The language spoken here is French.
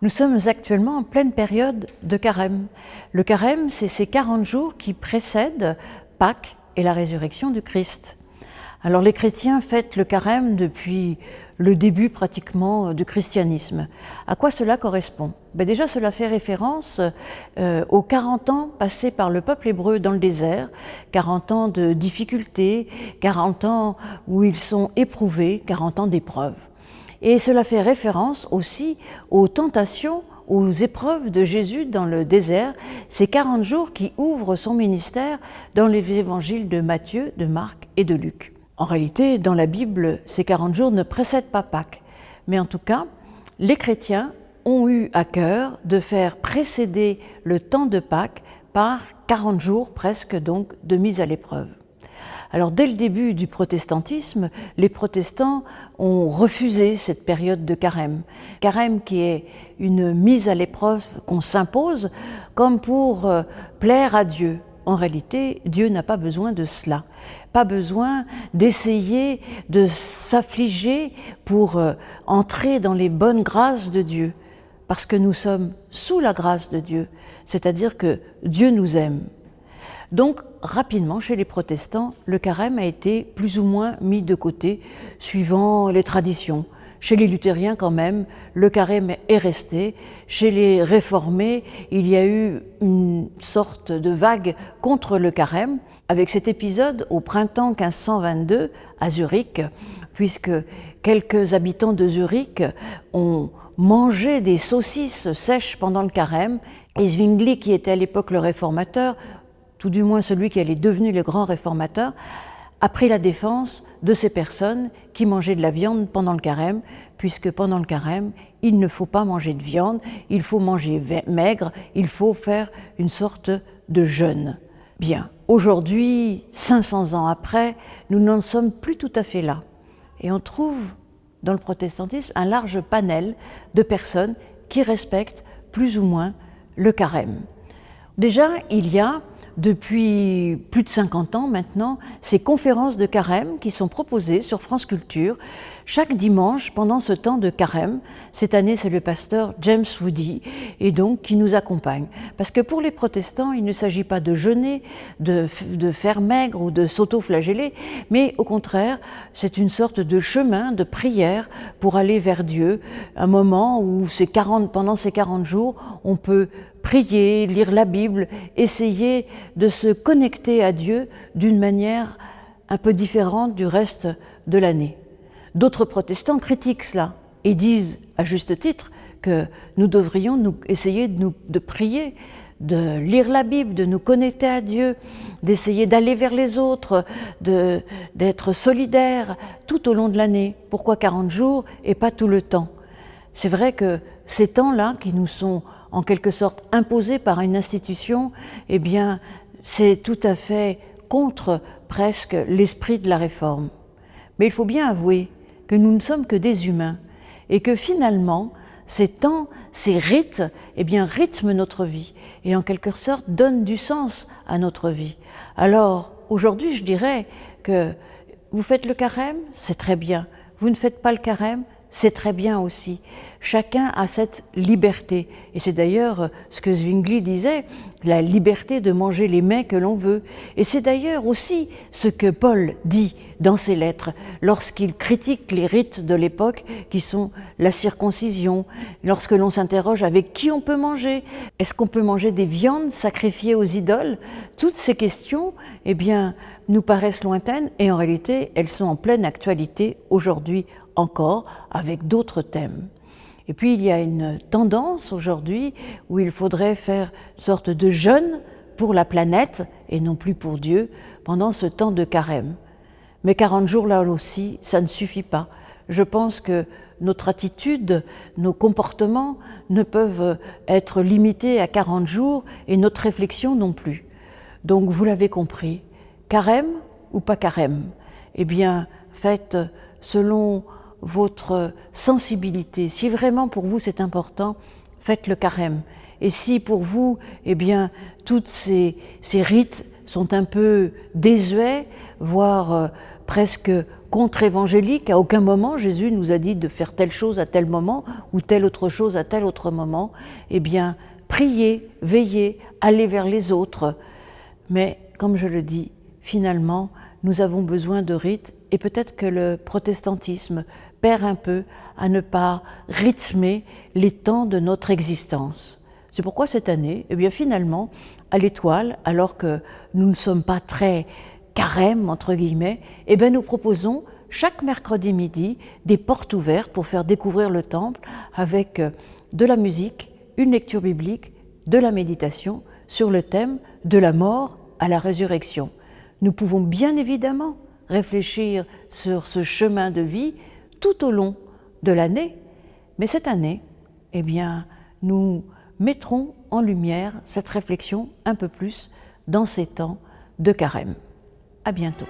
Nous sommes actuellement en pleine période de carême. Le carême, c'est ces 40 jours qui précèdent Pâques et la résurrection du Christ. Alors les chrétiens fêtent le carême depuis le début pratiquement du christianisme. À quoi cela correspond? Déjà cela fait référence aux 40 ans passés par le peuple hébreu dans le désert, 40 ans de difficultés, 40 ans où ils sont éprouvés, 40 ans d'épreuves. Et cela fait référence aussi aux tentations, aux épreuves de Jésus dans le désert, ces 40 jours qui ouvrent son ministère dans les évangiles de Matthieu, de Marc et de Luc. En réalité, dans la Bible, ces 40 jours ne précèdent pas Pâques, mais en tout cas, les chrétiens ont eu à cœur de faire précéder le temps de Pâques par 40 jours presque donc de mise à l'épreuve. Alors dès le début du protestantisme, les protestants ont refusé cette période de carême. Carême qui est une mise à l'épreuve qu'on s'impose comme pour plaire à Dieu. En réalité, Dieu n'a pas besoin de cela, pas besoin d'essayer de s'affliger pour entrer dans les bonnes grâces de Dieu, parce que nous sommes sous la grâce de Dieu, c'est-à-dire que Dieu nous aime. Donc, rapidement, chez les protestants, le carême a été plus ou moins mis de côté, suivant les traditions. Chez les luthériens, quand même, le carême est resté. Chez les réformés, il y a eu une sorte de vague contre le carême, avec cet épisode au printemps 1522 à Zurich, puisque quelques habitants de Zurich ont mangé des saucisses sèches pendant le carême. Et Zwingli, qui était à l'époque le réformateur, tout du moins celui qui allait devenir le grand réformateur, a pris la défense de ces personnes qui mangeaient de la viande pendant le carême, puisque pendant le carême, il ne faut pas manger de viande, il faut manger maigre, il faut faire une sorte de jeûne. Bien, aujourd'hui, 500 ans après, nous n'en sommes plus tout à fait là. Et on trouve dans le protestantisme un large panel de personnes qui respectent plus ou moins le carême. Déjà, il y a depuis plus de 50 ans maintenant, ces conférences de carême qui sont proposées sur France Culture chaque dimanche pendant ce temps de carême. Cette année, c'est le pasteur James Woody et donc qui nous accompagne. Parce que pour les protestants, il ne s'agit pas de jeûner, de faire maigre ou de s'auto-flageller, mais au contraire, c'est une sorte de chemin de prière pour aller vers Dieu, un moment où pendant ces 40 jours, on peut prier, lire la Bible, essayer de se connecter à Dieu d'une manière un peu différente du reste de l'année. D'autres protestants critiquent cela et disent, à juste titre, que nous devrions essayer de prier, de lire la Bible, de nous connecter à Dieu, d'essayer d'aller vers les autres, d'être solidaires tout au long de l'année. Pourquoi 40 jours et pas tout le temps? C'est vrai que ces temps-là qui nous sont en quelque sorte imposés par une institution, eh bien, c'est tout à fait contre presque l'esprit de la réforme. Mais il faut bien avouer que nous ne sommes que des humains et que finalement, ces temps, ces rites, eh bien, rythment notre vie et en quelque sorte donnent du sens à notre vie. Alors, aujourd'hui, je dirais que vous faites le carême, c'est très bien. Vous ne faites pas le carême, c'est très bien aussi. Chacun a cette liberté. Et c'est d'ailleurs ce que Zwingli disait, la liberté de manger les mets que l'on veut. Et c'est d'ailleurs aussi ce que Paul dit dans ses lettres, lorsqu'il critique les rites de l'époque qui sont la circoncision, lorsque l'on s'interroge avec qui on peut manger. Est-ce qu'on peut manger des viandes sacrifiées aux idoles? Toutes ces questions, eh bien, nous paraissent lointaines et en réalité, elles sont en pleine actualité aujourd'hui encore avec d'autres thèmes. Et puis il y a une tendance aujourd'hui où il faudrait faire une sorte de jeûne pour la planète et non plus pour Dieu pendant ce temps de carême. Mais 40 jours là aussi, ça ne suffit pas. Je pense que notre attitude, nos comportements ne peuvent être limités à 40 jours et notre réflexion non plus. Donc vous l'avez compris, carême ou pas carême? Eh bien, faites selon votre sensibilité. Si vraiment pour vous c'est important, faites le carême. Et si pour vous, eh bien, toutes ces rites sont un peu désuets, voire presque contre-évangélique. À aucun moment, Jésus nous a dit de faire telle chose à tel moment ou telle autre chose à tel autre moment. Eh bien, prier, veiller, aller vers les autres. Mais, comme je le dis, finalement, nous avons besoin de rites et peut-être que le protestantisme perd un peu à ne pas rythmer les temps de notre existence. C'est pourquoi cette année, eh bien finalement, à l'Étoile, alors que nous ne sommes pas très carême, entre guillemets, eh bien nous proposons chaque mercredi midi des portes ouvertes pour faire découvrir le temple avec de la musique, une lecture biblique, de la méditation sur le thème de la mort à la résurrection. Nous pouvons bien évidemment réfléchir sur ce chemin de vie tout au long de l'année, mais cette année, eh bien, nous mettrons en lumière cette réflexion un peu plus dans ces temps de carême. À bientôt.